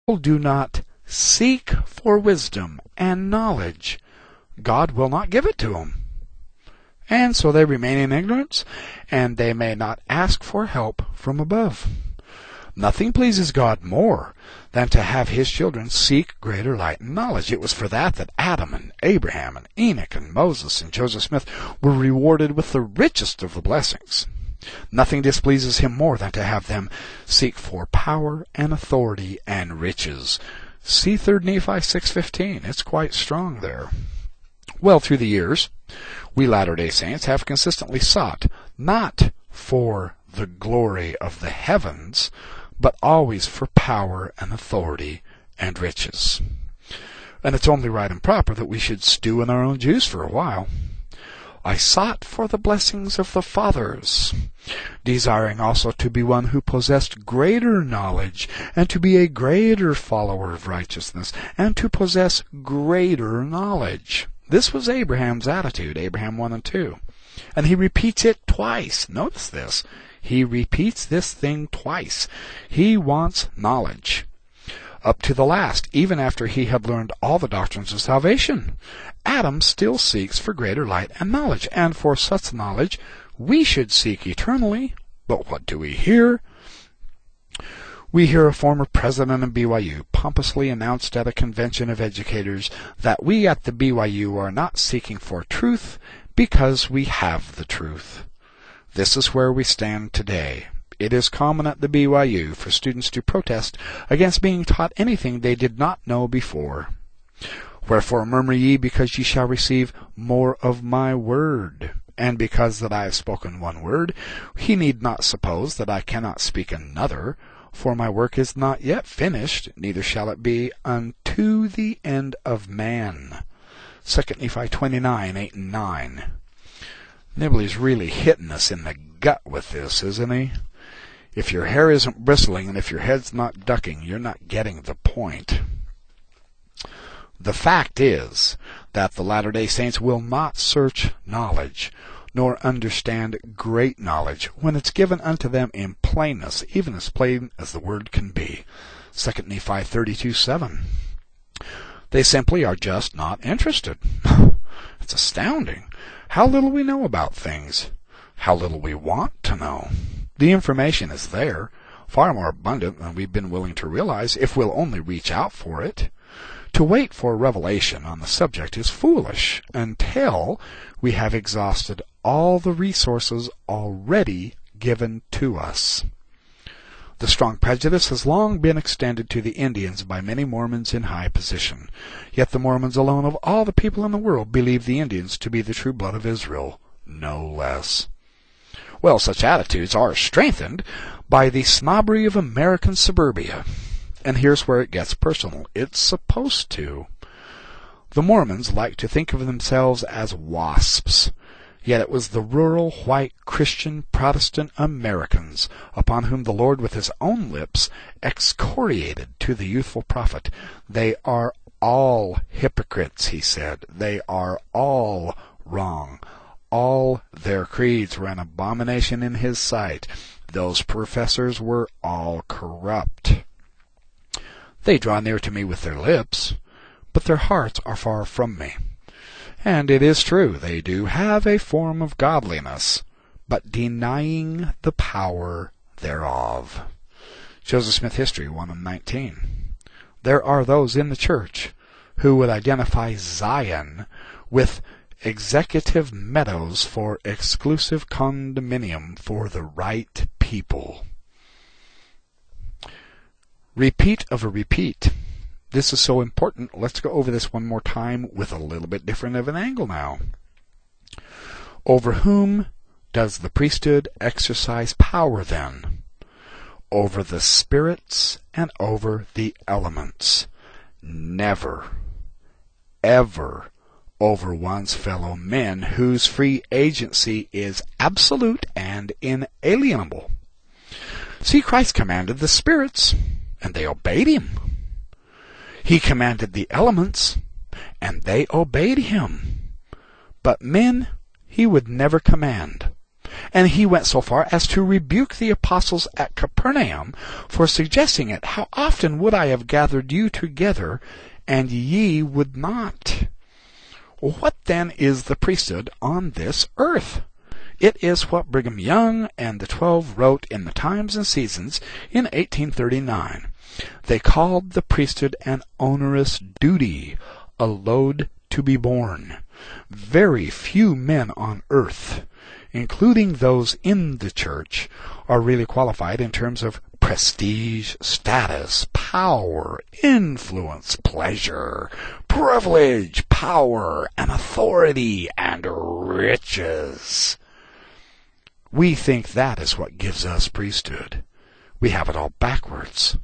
do not seek for wisdom and knowledge, God will not give it to them. And so they remain in ignorance, and they may not ask for help from above. Nothing pleases God more than to have his children seek greater light and knowledge. It was for that Adam and Abraham and Enoch and Moses and Joseph Smith were rewarded with the richest of the blessings. Nothing displeases him more than to have them seek for power and authority and riches. See 3 Nephi 6:15. It's quite strong there. Well, through the years, we Latter-day Saints have consistently sought not for the glory of the heavens, but always for power and authority and riches. And it's only right and proper that we should stew in our own juice for a while. I sought for the blessings of the fathers, desiring also to be one who possessed greater knowledge, and to be a greater follower of righteousness, and to possess greater knowledge. This was Abraham's attitude, Abraham 1 and 2. And he repeats it twice. Notice this. He repeats this thing twice. He wants knowledge. Up to the last, even after he had learned all the doctrines of salvation, Adam still seeks for greater light and knowledge, and for such knowledge we should seek eternally. But what do we hear? We hear a former president of BYU pompously announced at a convention of educators that we at the BYU are not seeking for truth because we have the truth. This is where we stand today. It is common at the BYU for students to protest against being taught anything they did not know before. Wherefore murmur ye, because ye shall receive more of my word. And because that I have spoken one word, he need not suppose that I cannot speak another. For my work is not yet finished, neither shall it be unto the end of man. 2 Nephi 29, 8 and 9. Nibley's really hitting us in the gut with this, isn't he? If your hair isn't bristling and if your head's not ducking, you're not getting the point. The fact is that the Latter-day Saints will not search knowledge, nor understand great knowledge, when it's given unto them in plainness, even as plain as the word can be. 2 Nephi 32:7. They simply are just not interested. It's astounding how little we know about things, how little we want to know. The information is there, far more abundant than we've been willing to realize if we'll only reach out for it. To wait for revelation on the subject is foolish until we have exhausted all the resources already given to us. The strong prejudice has long been extended to the Indians by many Mormons in high position. Yet the Mormons alone of all the people in the world believe the Indians to be the true blood of Israel, no less. Well, such attitudes are strengthened by the snobbery of American suburbia. And here's where it gets personal. It's supposed to. The Mormons like to think of themselves as wasps. Yet it was the rural, white, Christian, Protestant Americans upon whom the Lord with his own lips excoriated to the youthful prophet. They are all hypocrites, he said. They are all wrong. All their creeds were an abomination in his sight. Those professors were all corrupt. They draw near to me with their lips, but their hearts are far from me. And it is true, they do have a form of godliness, but denying the power thereof. Joseph Smith History 1 and 19. There are those in the church who would identify Zion with executive meadows for exclusive condominium for the right people. Repeat of a repeat. This is so important. Let's go over this one more time with a little bit different of an angle now. Over whom does the priesthood exercise power then? Over the spirits and over the elements. Never, ever over one's fellow men whose free agency is absolute and inalienable. See, Christ commanded the spirits, and they obeyed him. He commanded the elements, and they obeyed him. But men he would never command. And he went so far as to rebuke the apostles at Capernaum for suggesting it. How often would I have gathered you together, and ye would not? What then is the priesthood on this earth? It is what Brigham Young and the 12 wrote in the Times and Seasons in 1839. They called the priesthood an onerous duty, a load to be borne. Very few men on earth, including those in the church, are really qualified in terms of prestige, status, power, influence, pleasure, privilege, power, and authority, and riches. We think that is what gives us priesthood. We have it all backwards.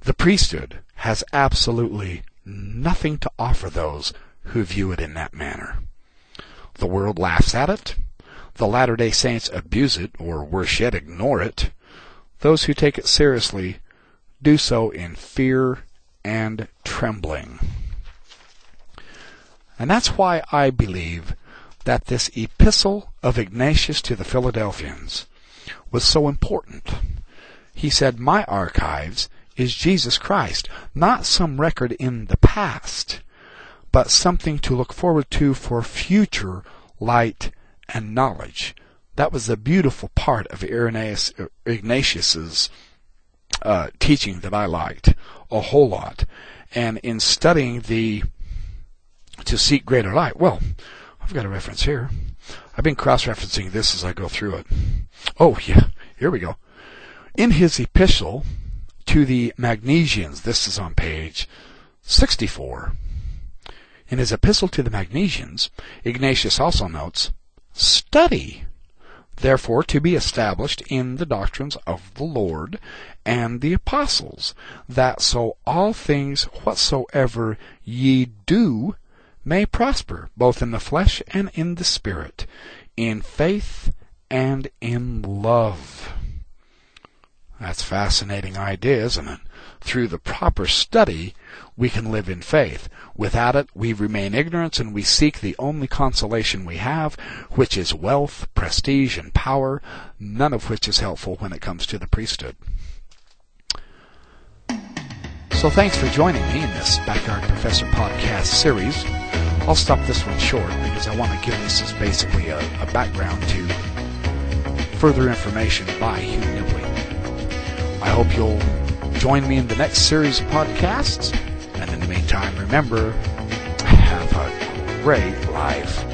The priesthood has absolutely nothing to offer those who view it in that manner. The world laughs at it. The Latter-day Saints abuse it, or worse yet, ignore it. Those who take it seriously do so in fear and trembling. And that's why I believe that this epistle of Ignatius to the Philadelphians was so important. He said, my archives is Jesus Christ, not some record in the past, but something to look forward to for future light and knowledge. That was the beautiful part of Ignatius's teaching that I liked a whole lot. And in studying to seek greater light, well, I've got a reference here. I've been cross-referencing this as I go through it. Oh, yeah, here we go. In his epistle to the Magnesians, this is on page 64. In his epistle to the Magnesians, Ignatius also notes, study, therefore, to be established in the doctrines of the Lord and the apostles, that so all things whatsoever ye do may prosper, both in the flesh and in the spirit, in faith and in love. That's a fascinating idea, isn't it? Through the proper study, we can live in faith. Without it, we remain ignorant, and we seek the only consolation we have, which is wealth, prestige, and power, none of which is helpful when it comes to the priesthood. So thanks for joining me in this Backyard Professor podcast series. I'll stop this one short because I want to give this as basically a background to further information by Hugh Nibley. I hope you'll join me in the next series of podcasts. And in the meantime, remember, have a great life.